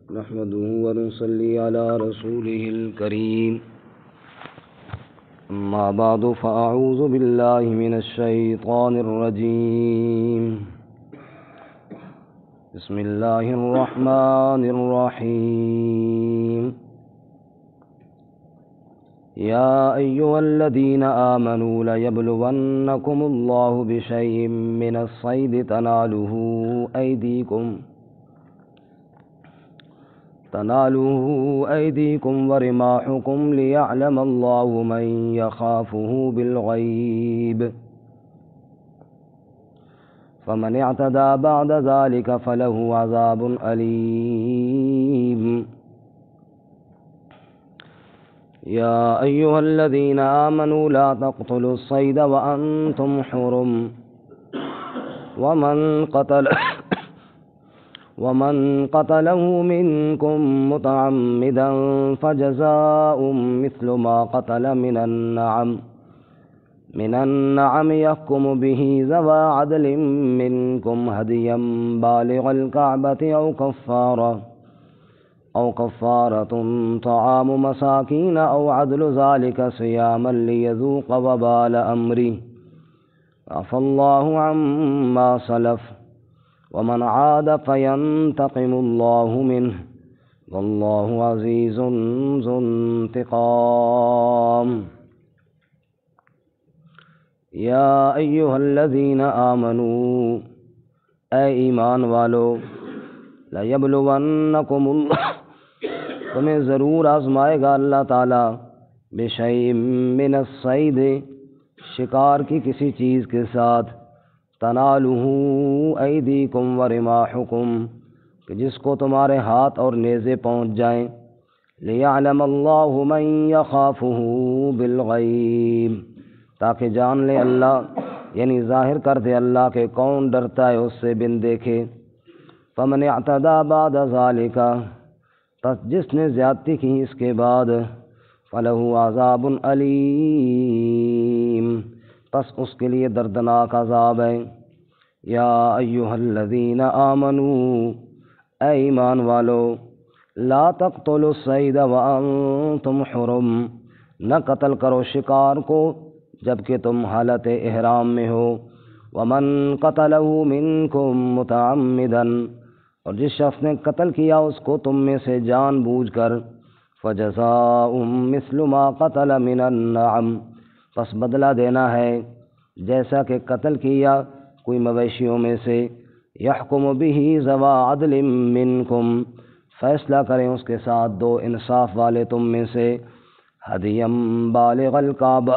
نحمده ونصلي على رسوله الكريم أما بعد فأعوذ بالله من الشيطان الرجيم بسم الله الرحمن الرحيم يا أيها الذين آمنوا ليبلونكم الله بشيء من الصيد تناله أيديكم ورماحكم ليعلم الله من يخافه بالغيب فمن اعتدى بعد ذلك فله عذاب أليم يا أيها الذين آمنوا لا تقتلوا الصيد وأنتم حرم ومن قتله منكم متعمدا فجزاء مثل ما قتل من النعم يحكم به ذوى عدل منكم هديا بالغ الكعبة أو كفارة طعام مساكين أو عدل ذلك صياما ليذوق وبال أمره عفى الله عما سلف ومن عاد فينتقم الله منه والله عزيز ذو انتقام یا ایھا الذین آمنوا اے ایمان والو لیبلونکم اللہ تمہیں ضرور آزمائے گا اللہ تعالیٰ بشیء من الصید شکار کی کسی چیز کے ساتھ تنالہ ایدیکم ورماحکم کہ جس کو تمہارے ہاتھ اور نیزے پہنچ جائیں لیعلم اللہ من یخافہ بالغیب تاکہ جان لے اللہ یعنی ظاہر کر دے اللہ کہ کون ڈرتا ہے اس سے بن دیکھے فمن اعتدى بعد ذالک پس جس نے زیادتی کی اس کے بعد فلہ عذاب علیم پس اس کے لیے دردناک عذاب ہے یا ایھا الذین آمنوا اے ایمان والو لا تقتلوا الصید وانتم حرم نہ قتل کرو شکار کو جبکہ تم حالت احرام میں ہو ومن قتلہ منکم متعمدا اور جس شخص نے قتل کیا اس کو تم میں سے جان بوجھ کر فجزاء مثل ما قتل من النعم پس بدلہ دینا ہے جیسا کہ قتل کیا کوئی مویشیوں میں سے یحکم بہ ذوی عدل منکم فیصلہ کریں اس کے ساتھ دو انصاف والے تم میں سے ہدیم بالغ الکعبہ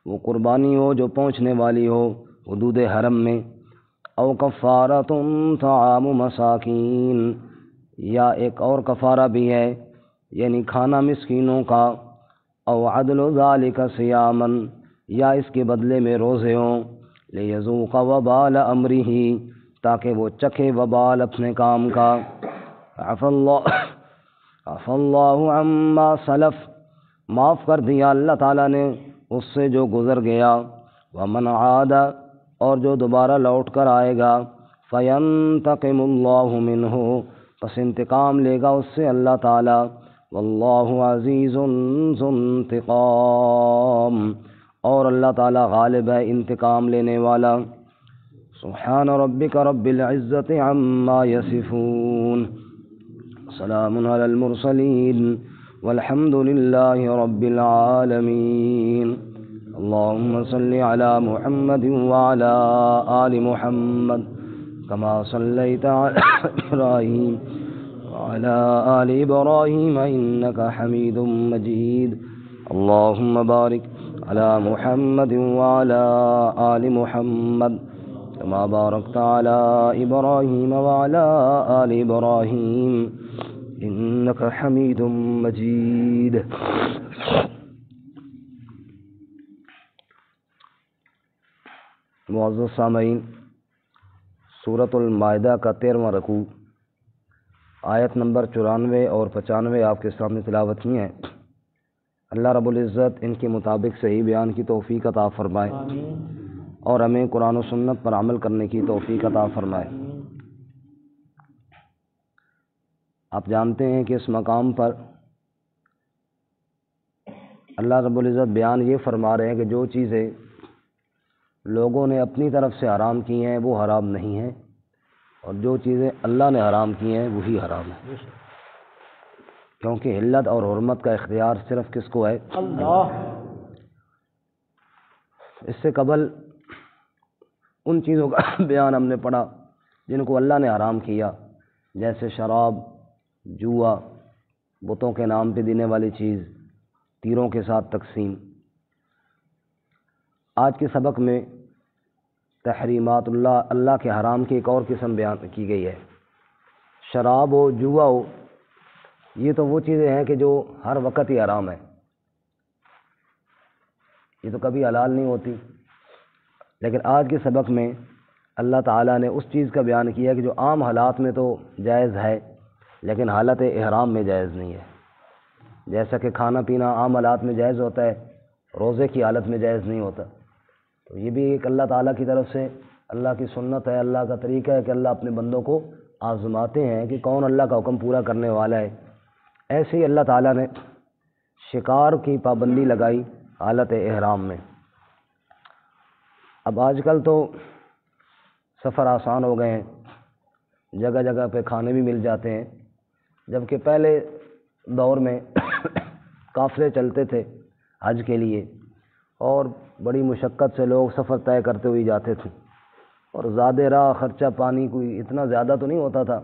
وہ قربانی ہو جو پہنچنے والی ہو حدود حرم میں او کفارۃ طعام مساکین یا ایک اور کفارہ بھی ہے یعنی کھانا مسکینوں کا او عدل ذالک صیاما یا اس کے بدلے میں روزے ہوں لیذوق وبال امرہ تاکہ وہ چکھے وبال اپنے کام کا عفى اللہ عما سلف معاف کر دیا اللہ تعالیٰ نے اس سے جو گزر گیا ومن عاد اور جو دوبارہ لوٹ کر آئے گا فینتقم اللہ منہ پس انتقام لے گا اس سے اللہ تعالیٰ واللہ عزیز ذو انتقام اور اللہ تعالیٰ غالب ہے انتقام لینے والا سبحان ربک رب العزت عما یصفون سلام علی المرسلین والحمد للہ رب العالمین اللہم صل علی محمد وعلی آل محمد کما صلیت علی ابراہیم وعلی آل ابراہیم انک حمید مجید اللہم بارک علی محمد وعلی آل محمد کما بارکت علی ابراہیم وعلی آل ابراہیم انک حمید مجید معزز سامعین سورۃ المائدہ کا 13واں رکوع آیت نمبر 94 اور 95 آپ کے سامنے تلاوت کی ہیں۔ اللہ رب العزت ان کے مطابق صحیح بیان کی توفیق عطا فرمائے اور ہمیں قرآن و سنت پر عمل کرنے کی توفیق عطا فرمائے۔ آپ جانتے ہیں کہ اس مقام پر اللہ رب العزت بیان یہ فرما رہے ہیں کہ جو چیزیں لوگوں نے اپنی طرف سے حرام کی ہیں وہ حرام نہیں ہیں، اور جو چیزیں اللہ نے حرام کی ہیں وہی حرام ہیں، کیونکہ علت اور حرمت کا اختیار صرف کس کو ہے؟ اللہ۔ اس سے قبل ان چیزوں کا بیان ہم نے پڑھا جن کو اللہ نے حرام کیا، جیسے شراب، جوا، بتوں کے نام پہ دینے والی چیز، تیروں کے ساتھ تقسیم۔ آج کے سبق میں تحریمات اللہ کے حرام کی ایک اور قسم بیان کی گئی ہے۔ شراب ہو، جوا ہو، یہ تو وہ چیزیں ہیں کہ جو ہر وقت ہی حرام ہے، یہ تو کبھی حلال نہیں ہوتی۔ لیکن آج کے سبق میں اللہ تعالیٰ نے اس چیز کا بیان کیا کہ جو عام حالات میں تو جائز ہے لیکن حالت احرام میں جائز نہیں ہے۔ جیسا کہ کھانا پینا عام حالات میں جائز ہوتا ہے، روزے کی حالت میں جائز نہیں ہوتا، تو یہ بھی ایک اللہ تعالیٰ کی طرف سے اللہ کی سنت ہے، اللہ کا طریقہ ہے کہ اللہ اپنے بندوں کو آزماتے ہیں کہ کون اللہ کا حکم پورا کرنے والا ہے۔ ایسے ہی اللہ تعالیٰ نے شکار کی پابندی لگائی حالت احرام میں۔ اب آج کل تو سفر آسان ہو گئے ہیں، جگہ جگہ پہ کھانے بھی مل جاتے ہیں، جبکہ پہلے دور میں قافلے چلتے تھے حج کے لیے، اور بڑی مشقت سے لوگ سفر طے کرتے ہوئے جاتے تھے، اور زیادہ راہ خرچہ پانی کوئی اتنا زیادہ تو نہیں ہوتا تھا۔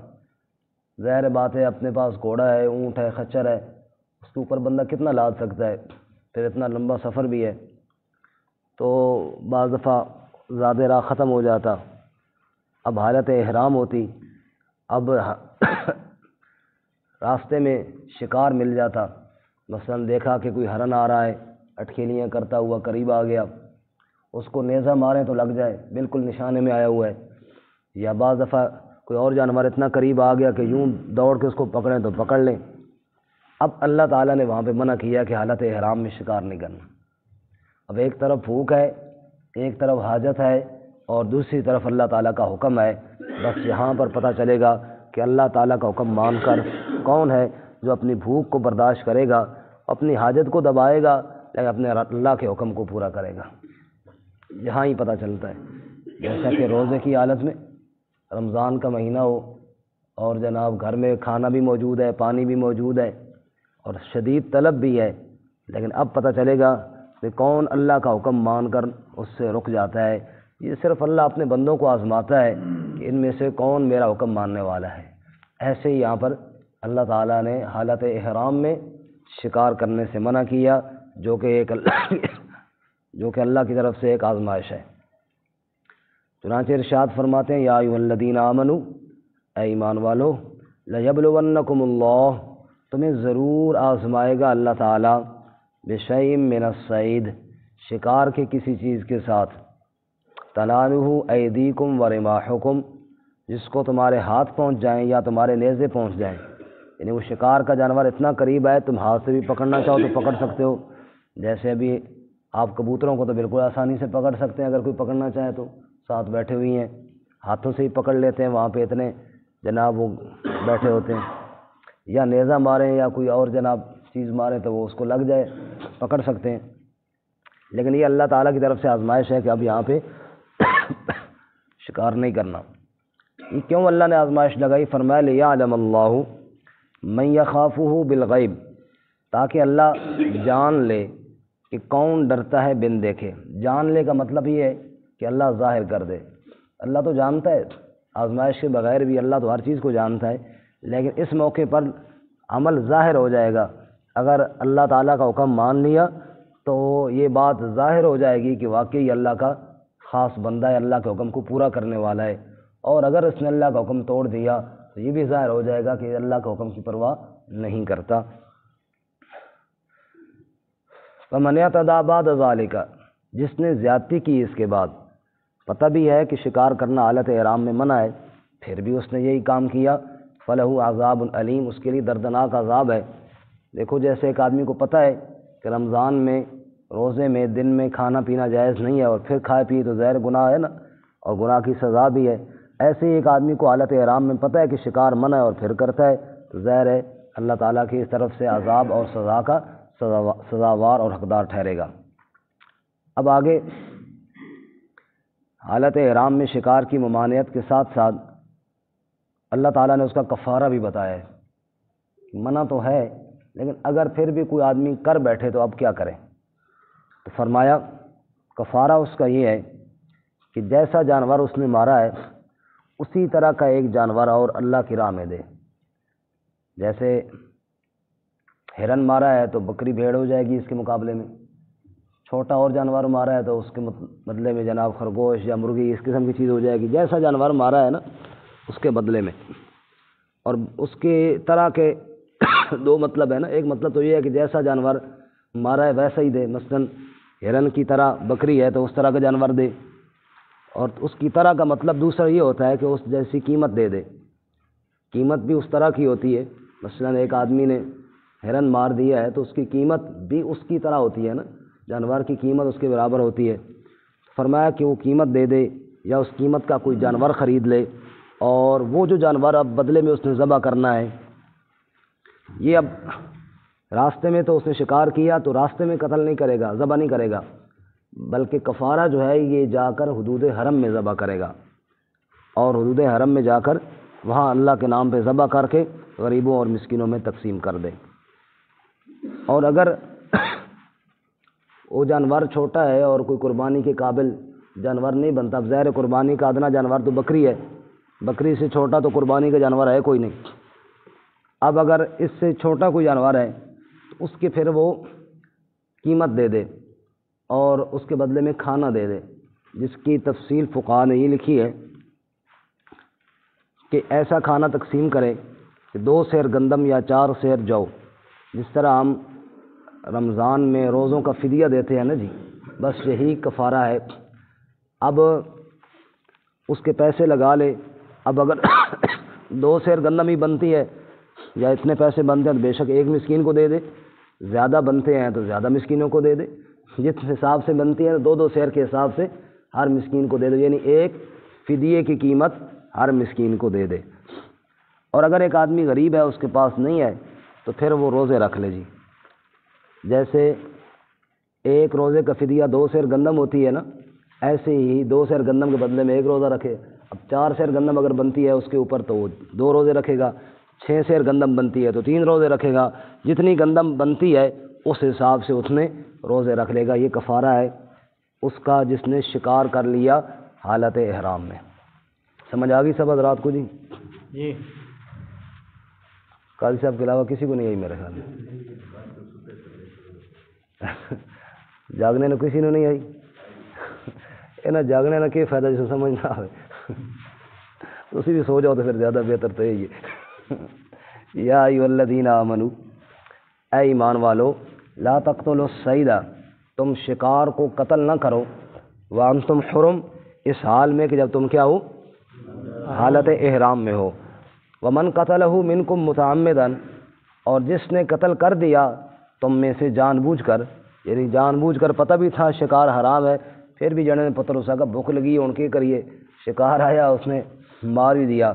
ظاہر بات ہے اپنے پاس گھوڑا ہے، اونٹ ہے، خچر ہے، اس کے اوپر بندہ کتنا لاد سکتا ہے، پھر اتنا لمبا سفر بھی ہے، تو بعض دفعہ زیادہ راہ ختم ہو جاتا۔ اب حالت احرام ہوتی، اب راستے میں شکار مل جاتا، مثلا دیکھا کہ کوئی ہرن آ رہا ہے، اٹکھیلیاں کرتا ہوا قریب آ گیا، اس کو نیزہ ماریں تو لگ جائے، بالکل نشانے میں آیا ہوا ہے، یا بعض دفعہ کوئی اور جانور اتنا قریب آ گیا کہ یوں دوڑ کے اس کو پکڑیں تو پکڑ لیں۔ اب اللہ تعالیٰ نے وہاں پہ منع کیا کہ حالت احرام میں شکار نہیں کرنا۔ اب ایک طرف بھوک ہے، ایک طرف حاجت ہے، اور دوسری طرف اللہ تعالیٰ کا حکم ہے، بس یہاں پر پتہ چلے گا کہ اللہ تعالیٰ کا حکم مان کر کون ہے جو اپنی بھوک کو برداشت کرے گا، اپنی حاجت کو دبائے گا، لیکن اپنے اللہ کے حکم کو پورا کرے گا۔ یہاں ہی پتہ چلتا ہے۔ جیسا کہ روزے کی حالت میں رمضان کا مہینہ ہو اور جناب گھر میں کھانا بھی موجود ہے، پانی بھی موجود ہے، اور شدید طلب بھی ہے، لیکن اب پتہ چلے گا کہ کون اللہ کا حکم مان کر اس سے رک جاتا ہے۔ یہ صرف اللہ اپنے بندوں کو آزماتا ہے کہ ان میں سے کون میرا حکم ماننے والا ہے۔ ایسے ہی یہاں پر اللہ تعالیٰ نے حالت احرام میں شکار کرنے سے منع کیا، جو کہ اللہ کی طرف سے ایک آزمائش ہے۔ چنانچہ ارشاد فرماتے ہیں، یا ایھا الذین آمنوا، اے ایمان والو، لیبلونکم اللہ، تمہیں ضرور آزمائے گا اللہ تعالیٰ، بشیء من الصید، شکار کے کسی چیز کے ساتھ، تنالہ ایدیکم ورماحکم، جس کو تمہارے ہاتھ پہنچ جائیں یا تمہارے نیزے پہنچ جائیں، یعنی وہ شکار کا جانور اتنا قریب ہے تم ہاتھ سے بھی پکڑنا چاہو تو پکڑ سکتے ہو۔ جیسے ابھی آپ کبوتروں کو تو بالکل آسانی سے پکڑ سکتے ہیں، اگر کوئی پکڑنا چاہے تو ساتھ بیٹھے ہوئی ہیں، ہاتھوں سے ہی پکڑ لیتے ہیں، وہاں پہ اتنے جناب وہ بیٹھے ہوتے ہیں، یا نیزہ ماریں یا کوئی اور جناب چیز ماریں تو وہ اس کو لگ جائے، پکڑ سکتے ہیں۔ لیکن یہ اللہ تعالیٰ کی طرف سے آزمائش ہے کہ اب یہاں پہ شکار نہیں کرنا۔ یہ کیوں اللہ نے آزمائش لگائی؟ فرمایا لیعلم اللہ من یخافہ بالغیب، تاکہ اللہ جان لے کہ کون ڈرتا ہے بن دیکھے۔ جان لے کا مطلب یہ ہے کہ اللہ ظاہر کر دے۔ اللہ تو جانتا ہے، آزمائش کے بغیر بھی اللہ تو ہر چیز کو جانتا ہے، لیکن اس موقع پر عمل ظاہر ہو جائے گا۔ اگر اللہ تعالیٰ کا حکم مان لیا تو یہ بات ظاہر ہو جائے گی کہ واقعی اللہ کا خاص بندہ ہے، اللہ کے حکم کو پورا کرنے والا ہے، اور اگر اس نے اللہ کا حکم توڑ دیا تو یہ بھی ظاہر ہو جائے گا کہ اللہ کے حکم کی پرواہ نہیں کرتا۔ فَمَنْ اعْتَدَىٰ بَعْدَ ذَٰلِكَ، جس نے زیادتی کی اس کے بعد، پتہ بھی ہے کہ شکار کرنا حالت احرام میں منع ہے، پھر بھی اس نے یہی کام کیا، فَلَهُ عَذَابٌ أَلِيمٌ، اس کے لیے دردناک عذاب ہے۔ دیکھو جیسے ایک آدمی کو پتہ ہے کہ رمضان میں روزے میں دن میں کھانا پینا جائز نہیں ہے، اور پھر کھائے پیے تو ظاہر گناہ ہے نا، اور گناہ کی سزا بھی ہے۔ ایسے ہی ایک آدمی کو حالت احرام میں پتہ ہے کہ شکار منع ہے اور پھر کرتا ہے تو ظاہر ہے اللہ تعالیٰ کی اس طرف سے عذاب اور سزا کا سزاوار اور حقدار ٹھہرے گا۔ اب آگے حالت احرام میں شکار کی ممانعت کے ساتھ ساتھ اللہ تعالیٰ نے اس کا کفارہ بھی بتایا ہے۔ منع تو ہے لیکن اگر پھر بھی کوئی آدمی کر بیٹھے تو اب کیا کرے؟ تو فرمایا کفارہ اس کا یہ ہے کہ جیسا جانور اس نے مارا ہے اسی طرح کا ایک جانور اور اللہ کی راہ میں دے۔ جیسے ہرن مارا ہے تو بکری بھیڑ ہو جائے گی اس کے مقابلے میں، چھوٹا اور جانور مارا ہے تو اس کے بدلے میں جناب خرگوش یا مرغی اس قسم کی چیز ہو جائے گی۔ جیسا جانور مارا ہے نا اس کے بدلے میں، اور اس کے طرح کے دو مطلب ہے نا، ایک مطلب تو یہ ہے کہ جیسا جانور مارا ہے ویسا ہی دے، مثلاً ہرن کی طرح بکری ہے تو اس طرح کا جانور دے، اور اس کی طرح کا مطلب دوسرا یہ ہوتا ہے کہ اس جیسی قیمت دے دے۔ قیمت بھی اس طرح کی ہوتی ہے، مثلاً ایک آدمی نے ہرن مار دیا ہے تو اس کی قیمت بھی اس کی طرح ہوتی ہے نا، جانور کی قیمت اس کے برابر ہوتی ہے۔ فرمایا کہ وہ قیمت دے دے یا اس قیمت کا کوئی جانور خرید لے، اور وہ جو جانور اب بدلے میں اس نے ذبح کرنا ہے، یہ اب راستے میں تو اس نے شکار کیا تو راستے میں قتل نہیں کرے گا، ذبح نہیں کرے گا، بلکہ کفارہ جو ہے یہ جا کر حدود حرم میں ذبح کرے گا، اور حدود حرم میں جا کر وہاں اللہ کے نام پہ ذبح کر کے غریبوں اور مسکینوں میں تقسیم کر دے۔ اور اگر وہ جانور چھوٹا ہے اور کوئی قربانی کے قابل جانور نہیں بنتا، اب ظاہر قربانی کا ادنا جانور تو بکری ہے، بکری سے چھوٹا تو قربانی کا جانور ہے کوئی نہیں۔ اب اگر اس سے چھوٹا کوئی جانور ہے تو اس کے پھر وہ قیمت دے دے اور اس کے بدلے میں کھانا دے دے، جس کی تفصیل فقہاء نے یہ لکھی ہے کہ ایسا کھانا تقسیم کرے کہ 2 سیر گندم یا 4 سیر جو، جس طرح ہم رمضان میں روزوں کا فدیہ دیتے ہیں نا جی، بس یہی کفارہ ہے۔ اب اس کے پیسے لگا لے، اب اگر 2 سیر گندم ہی بنتی ہے یا اتنے پیسے بنتے ہیں تو بے شک ایک مسکین کو دے دے، زیادہ بنتے ہیں تو زیادہ مسکینوں کو دے دے، جس حساب سے بنتی ہے 2 سیر کے حساب سے ہر مسکین کو دے دے، یعنی ایک فدیے کی قیمت ہر مسکین کو دے دے۔ اور اگر ایک آدمی غریب ہے اس کے پاس نہیں ہے تو پھر وہ روزے رکھ لے جی، جیسے ایک روزے کا فدیہ 2 سیر گندم ہوتی ہے نا، ایسے ہی 2 سیر گندم کے بدلے میں ایک روزہ رکھے۔ اب 4 سیر گندم اگر بنتی ہے اس کے اوپر تو وہ 2 روزے رکھے گا، 6 سیر گندم بنتی ہے تو 3 روزے رکھے گا، جتنی گندم بنتی ہے اس حساب سے اتنے روزے رکھ لے گا۔ یہ کفارہ ہے اس کا جس نے شکار کر لیا حالت احرام میں۔ سمجھ آ گئی سب حضرات کو جی؟ جی قاضی صاحب کے علاوہ کسی کو نہیں آئی میرے خیال میں؟ جاگنے نے کسی نے نہیں آئی؟ یہ نہ جاگنے نہ کہ فائدہ جسے سمجھ نہ آئے، اسی بھی سو جاؤ تو پھر زیادہ بہتر تو یہی ہے۔ یا ایھا الذین آمنوا، اے ایمان والو، لا تقتلوا الصید، تم شکار کو قتل نہ کرو، وانتم حرم، اس حال میں کہ جب تم کیا ہو؟ حالت احرام میں ہو۔ ومن قتلہ منکم متعمدا، اور جس نے قتل کر دیا تم میں سے جان بوجھ کر، یعنی جان بوجھ کر پتہ بھی تھا شکار حرام ہے پھر بھی جنے پتر اسا کا بھوک لگی ہے ان کے کریے، شکار آیا اس نے مار ہی دیا،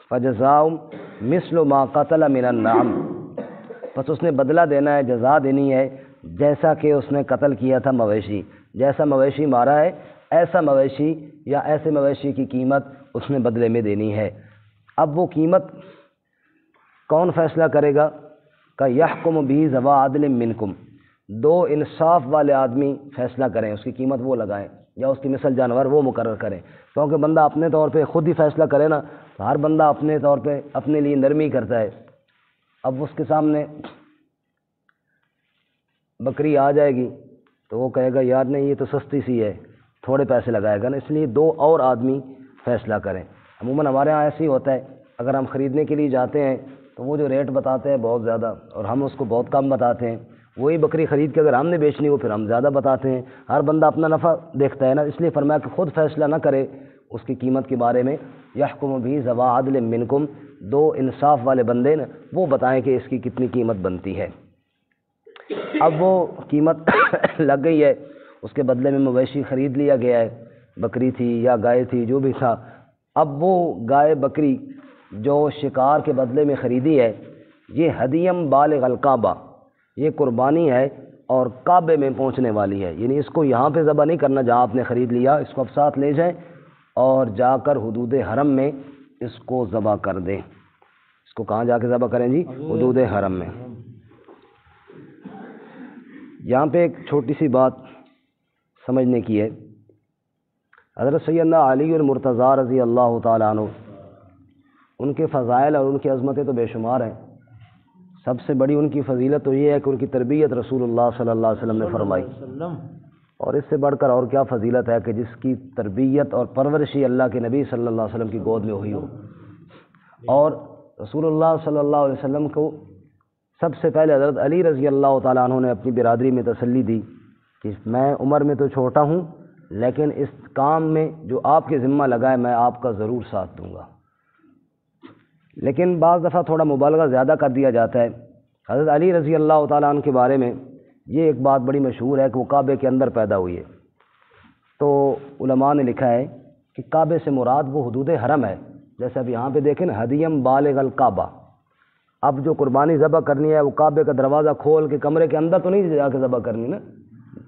فجزاء مثل ما قتل من النعم، بس اس نے بدلہ دینا ہے، جزا دینی ہے جیسا کہ اس نے قتل کیا تھا مویشی، جیسا مویشی مارا ہے ایسا مویشی یا ایسے مویشی کی قیمت اس نے بدلے میں دینی ہے۔ اب وہ قیمت کون فیصلہ کرے گا؟ کہ یحکم بھی ذوی عدل منکم، 2 انصاف والے آدمی فیصلہ کریں، اس کی قیمت وہ لگائیں یا اس کی مثل جانور وہ مقرر کریں، کیونکہ بندہ اپنے طور پہ خود ہی فیصلہ کرے نا تو ہر بندہ اپنے طور پہ اپنے لیے نرمی کرتا ہے۔ اب اس کے سامنے بکری آ جائے گی تو وہ کہے گا یار نہیں یہ تو سستی سی ہے، تھوڑے پیسے لگائے گا نا، اس لیے 2 اور آدمی فیصلہ کریں۔ عموماً ہمارے ہاں ایسے ہی ہوتا ہے، اگر ہم خریدنے کے لیے جاتے ہیں تو وہ جو ریٹ بتاتے ہیں بہت زیادہ اور ہم اس کو بہت کم بتاتے ہیں، وہی بکری خرید کے اگر ہم نے بیچنی ہو پھر ہم زیادہ بتاتے ہیں، ہر بندہ اپنا نفع دیکھتا ہے نا، اس لیے فرمایا کہ خود فیصلہ نہ کرے اس کی قیمت کے بارے میں، یحکم بھی ذوی عدل منکم، 2 انصاف والے بندے نا وہ بتائیں کہ اس کی کتنی قیمت بنتی ہے۔ اب وہ قیمت لگ گئی ہے، اس کے بدلے میں مویشی خرید لیا گیا ہے، بکری تھی یا گائے تھی جو بھی تھا، اب وہ گائے بکری جو شکار کے بدلے میں خریدی ہے یہ ہدیم بالغ الکعبہ، یہ قربانی ہے اور کعبے میں پہنچنے والی ہے، یعنی اس کو یہاں پہ ذبح نہیں کرنا جہاں آپ نے خرید لیا، اس کو آپ ساتھ لے جائیں اور جا کر حدود حرم میں اس کو ذبح کر دیں۔ اس کو کہاں جا کے ذبح کریں جی؟ حدود حرم میں۔ یہاں پہ ایک چھوٹی سی بات سمجھنے کی ہے، حضرت سیدنا علی المرتضیٰ رضی اللہ تعالیٰ عنہ، ان کے فضائل اور ان کی عظمتیں تو بے شمار ہیں۔ سب سے بڑی ان کی فضیلت تو یہ ہے کہ ان کی تربیت رسول اللہ صلی اللہ علیہ وسلم نے فرمائی، اور اس سے بڑھ کر اور کیا فضیلت ہے کہ جس کی تربیت اور پرورشی اللہ کے نبی صلی اللہ علیہ وسلم کی گود میں ہوئی ہو۔ اور رسول اللہ صلی اللہ علیہ وسلم کو سب سے پہلے حضرت علی رضی اللہ تعالیٰ عنہ نے اپنی برادری میں تسلی دی کہ میں عمر میں تو چھوٹا ہوں، لیکن اس کام میں جو آپ کے ذمہ لگا ہے میں آپ کا ضرور ساتھ دوں گا۔ لیکن بعض دفعہ تھوڑا مبالغہ زیادہ کر دیا جاتا ہے۔ حضرت علی رضی اللہ تعالیٰ عنہ کے بارے میں یہ ایک بات بڑی مشہور ہے کہ وہ کعبے کے اندر پیدا ہوئی ہے۔ تو علماء نے لکھا ہے کہ کعبے سے مراد وہ حدود حرم ہے، جیسے اب یہاں پہ دیکھیں نا، ہدیم بالغ الکعبہ۔ اب جو قربانی ذبح کرنی ہے وہ کعبے کا دروازہ کھول کے کمرے کے اندر تو نہیں جا کے ذبح کرنی نا۔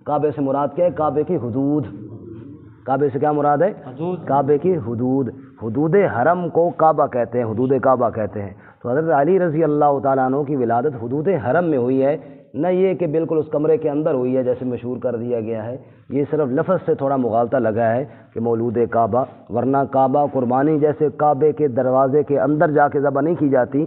کعبے سے مراد کیا ہے؟ کعبے کی حدود۔ کعبے سے کیا مراد ہے؟ کعبے کی حدود۔ حدود حرم کو کعبہ کہتے ہیں، حدود کعبہ کہتے ہیں۔ تو حضرت علی رضی اللہ تعالیٰ عنہ کی ولادت حدود حرم میں ہوئی ہے، نہ یہ کہ بالکل اس کمرے کے اندر ہوئی ہے جیسے مشہور کر دیا گیا ہے۔ یہ صرف لفظ سے تھوڑا مغالطہ لگا ہے کہ مولود کعبہ، ورنہ کعبہ قربانی جیسے کعبے کے دروازے کے اندر جا کے ذبح نہیں کی جاتی،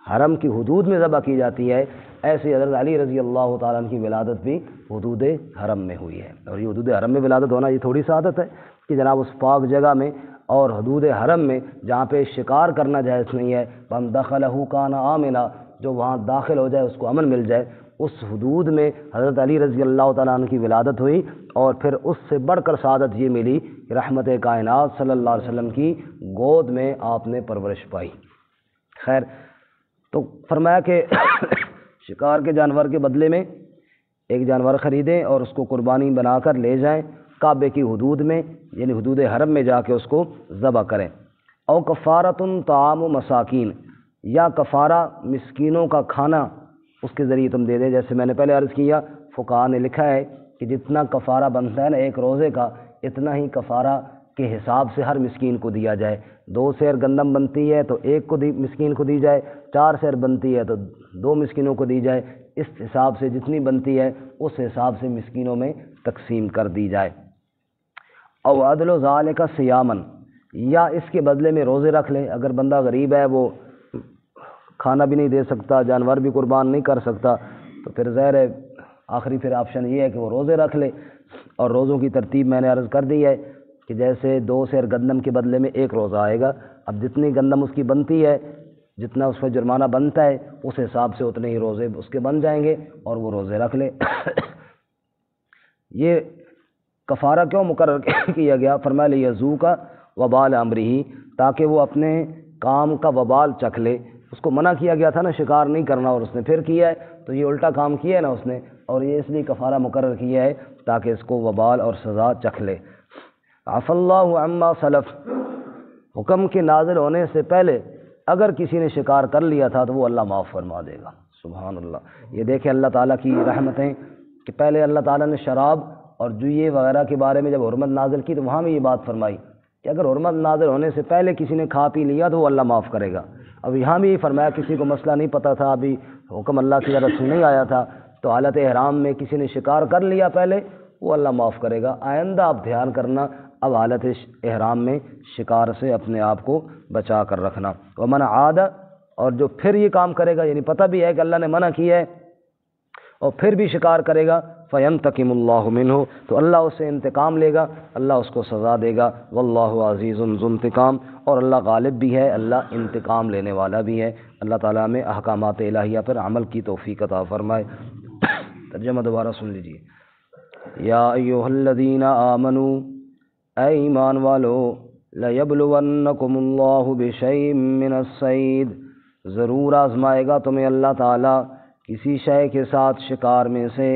حرم کی حدود میں ذبح کی جاتی ہے، ایسے حضرت علی رضی اللہ تعالیٰ عنہ کی ولادت بھی حدود حرم میں ہوئی ہے۔ اور یہ حدود حرم میں ولادت ہونا یہ تھوڑی سعادت ہے کہ جناب اس پاک جگہ میں اور حدود حرم میں جہاں پہ شکار کرنا جائز نہیں ہے، من دخلہ کان آمنا، جو وہاں داخل ہو جائے اس کو امن مل جائے، اس حدود میں حضرت علی رضی اللہ تعالیٰ عنہ کی ولادت ہوئی۔ اور پھر اس سے بڑھ کر سعادت یہ ملی کہ رحمت کائنات صلی اللہ علیہ وسلم کی گود میں آپ نے پرورش پائی۔ خیر، تو فرمایا کہ شکار کے جانور کے بدلے میں ایک جانور خریدیں اور اس کو قربانی بنا کر لے جائیں کعبے کی حدود میں، یعنی حدود حرم میں جا کے اس کو ذبح کریں۔ او کفارۃ طعام مساکین، یا کفارہ مسکینوں کا کھانا اس کے ذریعے تم دے دیں۔ جیسے میں نے پہلے عرض کیا، فقہاء نے لکھا ہے کہ جتنا کفارہ بنتا ہے نا ایک روزے کا، اتنا ہی کفارہ کے حساب سے ہر مسکین کو دیا جائے۔ 2 سیر گندم بنتی ہے تو ایک کو مسکین کو دی جائے، 4 سیر بنتی ہے تو 2 مسکینوں کو دی جائے، اس حساب سے جتنی بنتی ہے اس حساب سے مسکینوں میں تقسیم کر دی جائے۔ او عدل ذالک صیامن، یا اس کے بدلے میں روزے رکھ لے۔ اگر بندہ غریب ہے، وہ کھانا بھی نہیں دے سکتا، جانور بھی قربان نہیں کر سکتا، تو پھر ظاہر ہے آخری پھر آپشن یہ ہے کہ وہ روزے رکھ لے۔ اور روزوں کی ترتیب میں نے عرض کر دی ہے کہ جیسے 2 سیر گندم کے بدلے میں 1 روزہ آئے گا، اب جتنی گندم اس کی بنتی ہے، جتنا اس پہ جرمانہ بنتا ہے، اس حساب سے اتنے ہی روزے اس کے بن جائیں گے اور وہ روزے رکھ لے۔ یہ کفارہ کیوں مقرر کیا گیا؟ فرمایا لیذوق وبال امرہ، تاکہ وہ اپنے کام کا وبال چکھ لے۔ اس کو منع کیا گیا تھا نا شکار نہیں کرنا، اور اس نے پھر کیا ہے، تو یہ الٹا کام کیا ہے نا اس نے، اور یہ اس لیے کفارہ مقرر کیا ہے تاکہ اس کو وبال اور سزا چکھ لے۔ عفا اللہ عما سلف، حکم کے نازل ہونے سے پہلے اگر کسی نے شکار کر لیا تھا تو وہ اللہ معاف فرما دے گا۔ سبحان اللہ۔ یہ دیکھیں اللہ تعالیٰ کی رحمتیں کہ پہلے اللہ تعالیٰ نے شراب اور جوئے وغیرہ کے بارے میں جب حرمت نازل کی تو وہاں میں یہ بات فرمائی کہ اگر حرمت نازل ہونے سے پہلے کسی نے کھا پی لیا تو وہ اللہ معاف کرے گا۔ اب یہاں بھی یہ فرمایا کسی کو مسئلہ نہیں پتہ تھا، ابھی حکم اللہ کی طرف سے نہیں آیا تھا، تو حالت احرام میں کسی نے شکار کر لیا پہلے، وہ اللہ معاف کرے گا۔ آئندہ آپ دھیان کرنا، اب حالت احرام میں شکار سے اپنے آپ کو بچا کر رکھنا۔ ومن عاد، اور جو پھر یہ کام کرے گا، یعنی پتہ بھی ہے کہ اللہ نے منع کیا ہے اور پھر بھی شکار کرے گا، فینتقم اللہ منہ، تو اللہ اس سے انتقام لے گا، اللہ اس کو سزا دے گا۔ واللہ عزیز ذو انتقام، اور اللہ غالب بھی ہے، اللہ انتقام لینے والا بھی ہے۔ اللہ تعالیٰ میں احکامات الہیہ پر عمل کی توفیق عطا فرمائے۔ ترجمہ دوبارہ سن لیجیے۔ یا ایھا الذین آمنوا، اے ایمان والو، لیبلونکم اللہ بشیء من الصید، ضرور آزمائے گا تمہیں اللہ تعالیٰ کسی شے کے ساتھ شکار میں سے،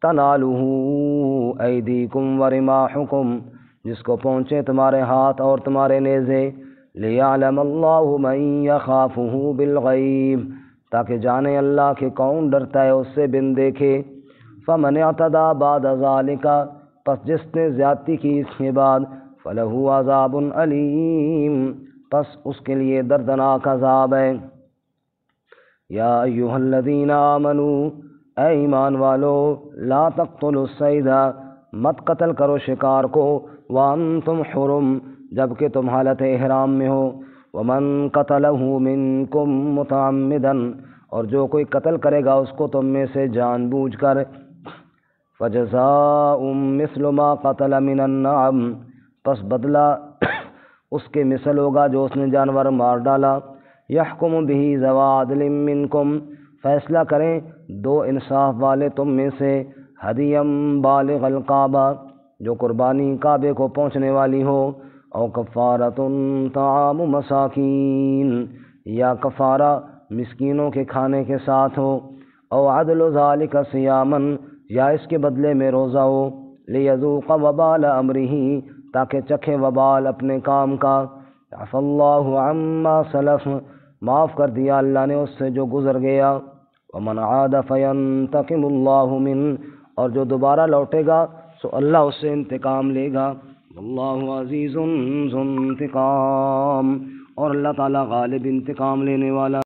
تنالہ ایدیکم ورماحکم، جس کو پہنچے تمہارے ہاتھ اور تمہارے نیزے، لیعلم اللہ من یخافہ بالغیب، تاکہ جانے اللہ کہ کون ڈرتا ہے اس سے بن دیکھے۔ فمن اعتدی بعد ذالک، پس جس نے زیادتی کی اس کے بعد، فلہ عذاب علیم، پس اس کے لیے دردناک عذاب ہے۔ یا ایھا الذین آمنوا، اے ایمان والو، لا تقتلوا الصید، مت قتل کرو شکار کو، وانتم حرم، جبکہ تم حالت احرام میں ہو، ومن قتلہ منکم متعمدا، اور جو کوئی قتل کرے گا اس کو تم میں سے جان بوجھ کر، فجزاء مثل ما قتل من النعم، پس بدلہ اس کے مثل ہوگا جو اس نے جانور مار ڈالا۔ یحکم بہ ذوی عدل منکم، فیصلہ کریں دو انصاف والے تم میں سے، ہدیم بالغ الکعبہ، جو قربانی کعبے کو پہنچنے والی ہو، او کفارۃ طعام مساکین، یا کفارہ مسکینوں کے کھانے کے ساتھ ہو، او عدل ذالک صیامن، یا اس کے بدلے میں روزہ ہو، لیذوق وبال امرہ، تاکہ چکھے وبال اپنے کام کا۔ عفی اللہ عما سلف، معاف کر دیا اللہ نے اس سے جو گزر گیا۔ ومن عاد فینتقم اللہ منہ، اور جو دوبارہ لوٹے گا سو اللہ اس سے انتقام لے گا۔ اللہ عزیز ذو انتقام، اور اللہ تعالیٰ غالب انتقام لینے والا